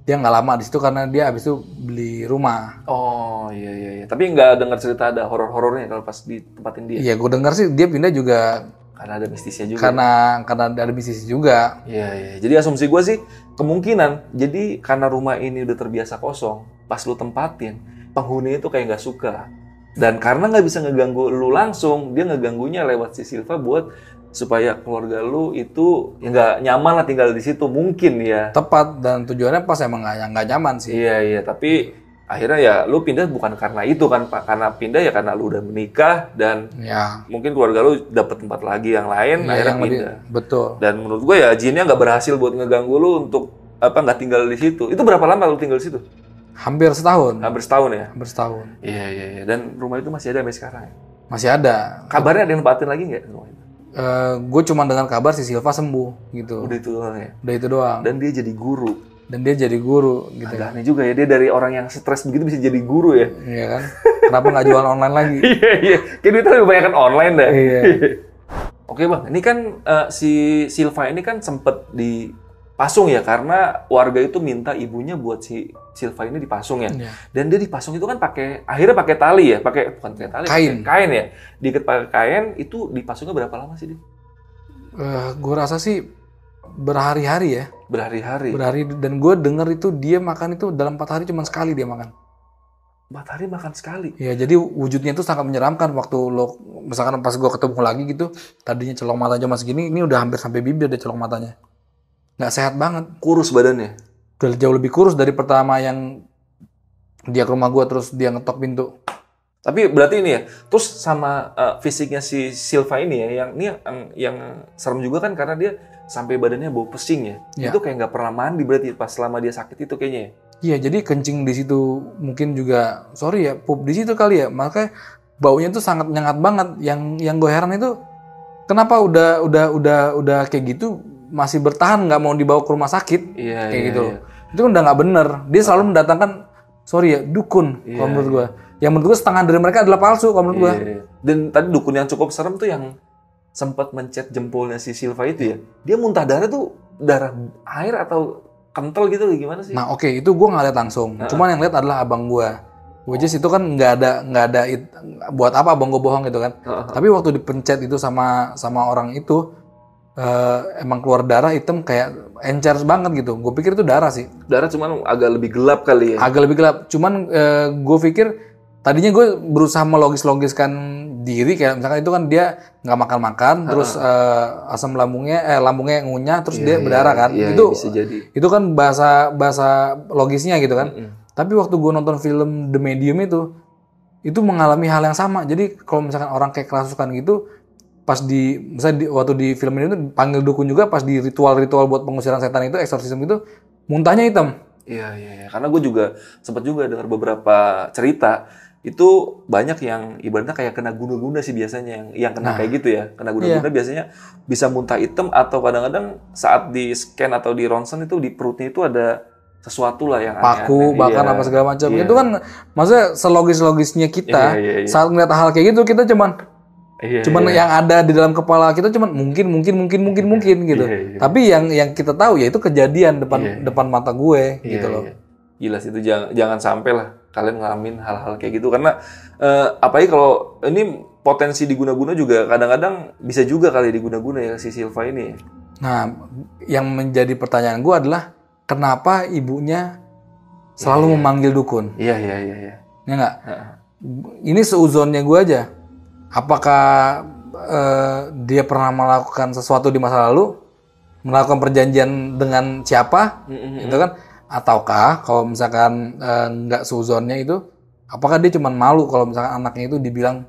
Dia nggak lama di situ karena dia habis itu beli rumah. Oh iya. Tapi nggak dengar cerita ada horor-horornya kalau pas ditempatin dia. Iya, gue dengar sih dia pindah juga Karena ada mistisnya juga. karena ada bisnis juga. Iya. Jadi asumsi gue sih kemungkinan. Jadi karena rumah ini udah terbiasa kosong, pas lu tempatin, penghuni itu kayak nggak suka. Dan karena nggak bisa ngeganggu lu langsung, dia ngeganggunya lewat si Silva buat supaya keluarga lu itu ya nggak nyaman lah tinggal di situ mungkin ya. Tepat, dan tujuannya pas emang nggak nyaman sih. Iya. Tapi akhirnya ya lu pindah bukan karena itu kan Pak. Karena pindah ya karena lu udah menikah dan Ya. mungkin keluarga lu dapet tempat lagi yang lain, Ya, akhirnya yang pindah. betul. Dan menurut gue ya jinnya nggak berhasil buat ngeganggu lu untuk nggak tinggal di situ. Itu berapa lama lu tinggal di situ? Hampir setahun. Hampir setahun ya. Hampir setahun. Iya. Dan rumah itu masih ada sampai sekarang. Ya? Masih ada. Kabarnya ada yang nempatin lagi nggak rumah itu? Gue cuma dengar kabar si Silva sembuh gitu. Udah itu doang ya. Udah itu doang. Dan dia jadi guru. Dan dia jadi guru gitu. Agak aneh juga ya dia dari orang yang stres begitu bisa jadi guru ya. Iya kan? Kenapa nggak jual online lagi? Iya. Kayak duitnya lebih banyak kan online dah. Iya. Oke bang, ini kan si Silva ini kan sempet dipasung ya karena warga itu minta ibunya buat si Silva ini dipasung ya. Iya. Dan dia dipasung itu kan akhirnya pakai tali ya, bukan pakai tali, Kain. pakai kain ya. Diikat pakai kain itu dipasungnya berapa lama sih dia? Gue rasa sih berhari-hari ya. Berhari-hari. Dan gue denger itu dia makan itu dalam 4 hari cuma sekali dia makan. 4 hari makan sekali. Ya, jadi wujudnya itu sangat menyeramkan waktu lo, misalkan pas gue ketemu lagi gitu, tadinya celong matanya cuma segini, ini udah hampir sampai bibir deh celong matanya. Nggak sehat banget. Kurus badannya. Udah jauh lebih kurus dari pertama yang dia ke rumah gue terus dia ngetok pintu. Tapi berarti ini ya, terus sama fisiknya si Silva ini ya, yang serem juga kan karena dia sampai badannya bau pesing ya. Ya. Itu kayak nggak pernah mandi berarti pas selama dia sakit itu kayaknya ya. Iya, jadi kencing di situ mungkin juga, sorry ya, pup di situ kali ya. Makanya baunya tuh sangat nyengat banget. Yang gue heran itu kenapa udah kayak gitu masih bertahan nggak mau dibawa ke rumah sakit kayak gitu. Iya. Itu kan udah nggak bener. Dia selalu mendatangkan, sorry ya, dukun kalau menurut gue. Yang menurut gue setengah dari mereka adalah palsu kalau menurut gue. Iya. Dan tadi dukun yang cukup serem tuh yang sempat mencet jempolnya si Silva itu ya. Dia muntah darah tuh darah air atau kental gitu gimana sih? Nah oke, itu gue nggak lihat langsung. Cuman yang lihat adalah abang gue. Which is itu kan nggak ada buat apa abang gue bohong gitu kan. Tapi waktu dipencet itu sama orang itu emang keluar darah hitam kayak encer banget gitu. Gue pikir itu darah sih. Darah cuman agak lebih gelap kali ya. Agak lebih gelap. Cuman gue pikir tadinya gue berusaha melogis-logiskan diri kayak misalkan itu kan dia nggak makan-makan terus asam lambungnya ngunyah terus dia berdarah kan. Itu bisa jadi. Itu kan bahasa logisnya gitu kan. Tapi waktu gue nonton film The Medium itu mengalami hal yang sama. Jadi kalau misalkan orang kayak kerasukan gitu, pas waktu di film ini tuh panggil dukun juga, pas di ritual-ritual buat pengusiran setan itu, eksorsisme itu, muntahnya hitam. Iya. Karena gue juga sempat juga dengar beberapa cerita itu banyak yang ibaratnya kayak kena guna-guna sih biasanya yang kena kayak gitu ya. Kena guna-guna biasanya bisa muntah hitam atau kadang-kadang saat di scan atau di ronsen itu di perutnya itu ada sesuatu lah yang paku aneh-aneh. bahkan apa segala macam. Itu kan maksudnya selogis-logisnya kita Iya. saat ngeliat hal kayak gitu kita cuman yang ada di dalam kepala kita cuman mungkin gitu. Iya. Tapi yang kita tahu ya itu kejadian depan mata gue gitu loh. Gila sih itu jangan sampai lah kalian ngalamin hal-hal kayak gitu karena apalagi kalau ini potensi diguna-guna juga kadang-kadang bisa juga kali diguna-guna ya si Silva ini. Nah, yang menjadi pertanyaan gue adalah kenapa ibunya selalu memanggil dukun? Iya. Ya nggak? Ini seuzonnya gue aja. Apakah dia pernah melakukan sesuatu di masa lalu, melakukan perjanjian dengan siapa, gitu kan? Ataukah kalau misalkan nggak seuzonnya itu, apakah dia cuma malu kalau misalkan anaknya itu dibilang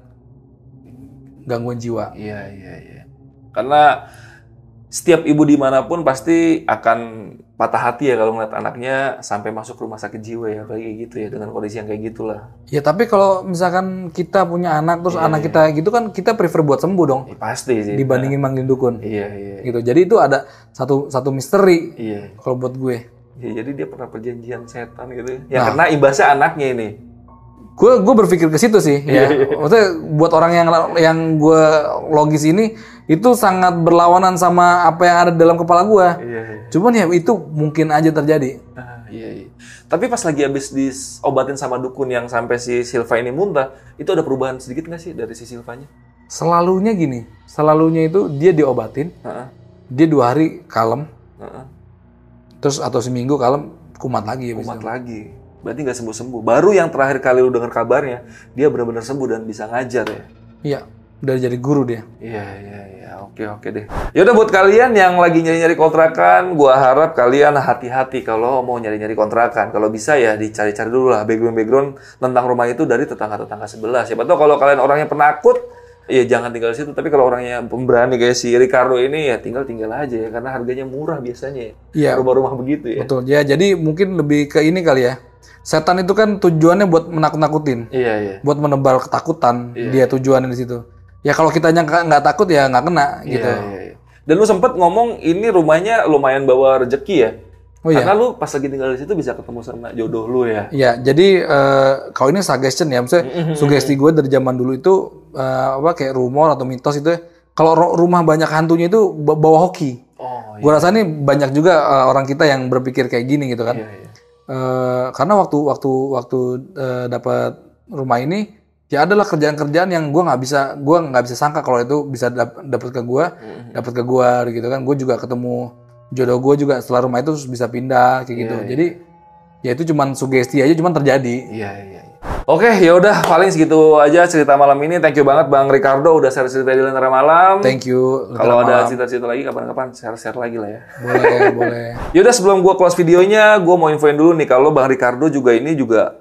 gangguan jiwa? Iya. Karena setiap ibu dimanapun pasti akan patah hati ya kalau ngeliat anaknya sampai masuk rumah sakit jiwa ya, apalagi kayak gitu ya, dengan kondisi yang kayak gitulah. Ya tapi kalau misalkan kita punya anak terus anak kita gitu kan kita prefer buat sembuh dong. Ya, pasti sih. Dibandingin manggilin dukun. Iya. Gitu. Jadi itu ada satu misteri. Iya. Kalau buat gue. Ya, jadi dia pernah perjanjian setan gitu. Ya karena imbasnya anaknya ini. Gue berpikir ke situ sih ya. Maksudnya buat orang yang gue logis ini itu sangat berlawanan sama apa yang ada dalam kepala gue. Iya. Cuman ya itu mungkin aja terjadi. Iya. Tapi pas lagi habis diobatin sama dukun yang sampai si Silva ini muntah, itu ada perubahan sedikit nggak sih dari si Silvanya? Selalunya gini, itu dia diobatin, dia 2 hari kalem, terus atau seminggu kalem, kumat lagi. Kumat lagi. Berarti nggak sembuh-sembuh. Baru yang terakhir kali lu dengar kabarnya, dia benar-benar sembuh dan bisa ngajar ya? Iya, udah jadi guru dia. Iya. Oke deh. Yaudah buat kalian yang lagi nyari-nyari kontrakan, gua harap kalian hati-hati kalau mau nyari-nyari kontrakan. Kalau bisa ya dicari-cari dulu lah background tentang rumah itu dari tetangga-tetangga sebelah. Siapa tahu kalau kalian orangnya penakut, ya jangan tinggal di situ. Tapi kalau orangnya pemberani kayak si Ricardo ini ya tinggal aja ya, karena harganya murah biasanya. Iya. Rumah-rumah begitu ya. Betul. Ya, jadi mungkin lebih ke ini kali ya. Setan itu kan tujuannya buat menakut-nakutin. Iya. Buat menebar ketakutan. Dia tujuannya di situ. Ya kalau kitanya nggak takut ya nggak kena gitu. Iya. Dan lu sempet ngomong ini rumahnya lumayan bawa rezeki ya. Oh iya. Karena lu pas lagi tinggal di situ bisa ketemu sama jodoh lu ya. Iya, jadi kalau ini suggestion ya, maksudnya sugesti gue dari zaman dulu itu kayak rumor atau mitos itu ya, kalau rumah banyak hantunya itu bawa hoki. Oh iya. Gue rasa nih banyak juga orang kita yang berpikir kayak gini gitu kan. Iya. Karena waktu dapat rumah ini ya adalah kerjaan-kerjaan yang gue nggak bisa sangka kalau itu bisa dapat ke gue gitu kan. Gue juga ketemu jodoh gue juga setelah rumah itu bisa pindah kayak gitu. Jadi ya itu cuman sugesti aja, cuman terjadi. Iya. Oke, ya udah paling segitu aja cerita malam ini. Thank you banget Bang Ricardo udah share cerita di Lentera Malam. Thank you. Kalau ada cerita-cerita lagi kapan-kapan share lagi lah ya. Boleh. Yaudah sebelum gua close videonya, gua mau infoin dulu nih kalau Bang Ricardo juga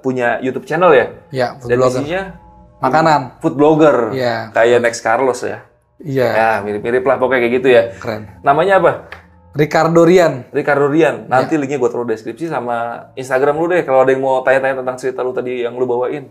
punya YouTube channel ya. Iya, food Dan blogger. isinya Makanan. Food blogger. Iya. Kayak Next Carlos ya. Iya. Ya, mirip-mirip lah pokoknya kayak gitu ya. Keren. Namanya apa? Ricardo Rian. Nanti linknya gue taruh deskripsi sama Instagram lu deh kalau ada yang mau tanya-tanya tentang cerita lu tadi yang lu bawain.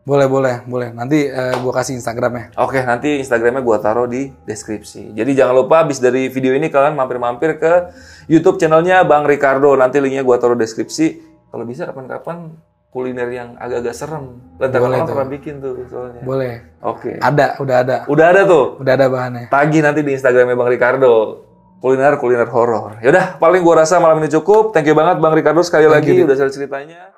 Boleh. Nanti gue kasih Instagramnya. Oke, nanti Instagramnya gue taruh di deskripsi. Jadi jangan lupa habis dari video ini kalian mampir-mampir ke YouTube channelnya Bang Ricardo. Nanti linknya gue taruh deskripsi. Kalau bisa kapan-kapan kuliner yang agak-agak serem. Lentera Malam pernah bikin tuh soalnya. Boleh. Oke. Udah ada. Udah ada tuh? Udah ada bahannya. Tagih nanti di Instagramnya Bang Ricardo. Kuliner horor. Yaudah, paling gua rasa malam ini cukup. Thank you banget Bang Ricardo sekali lagi udah share ceritanya.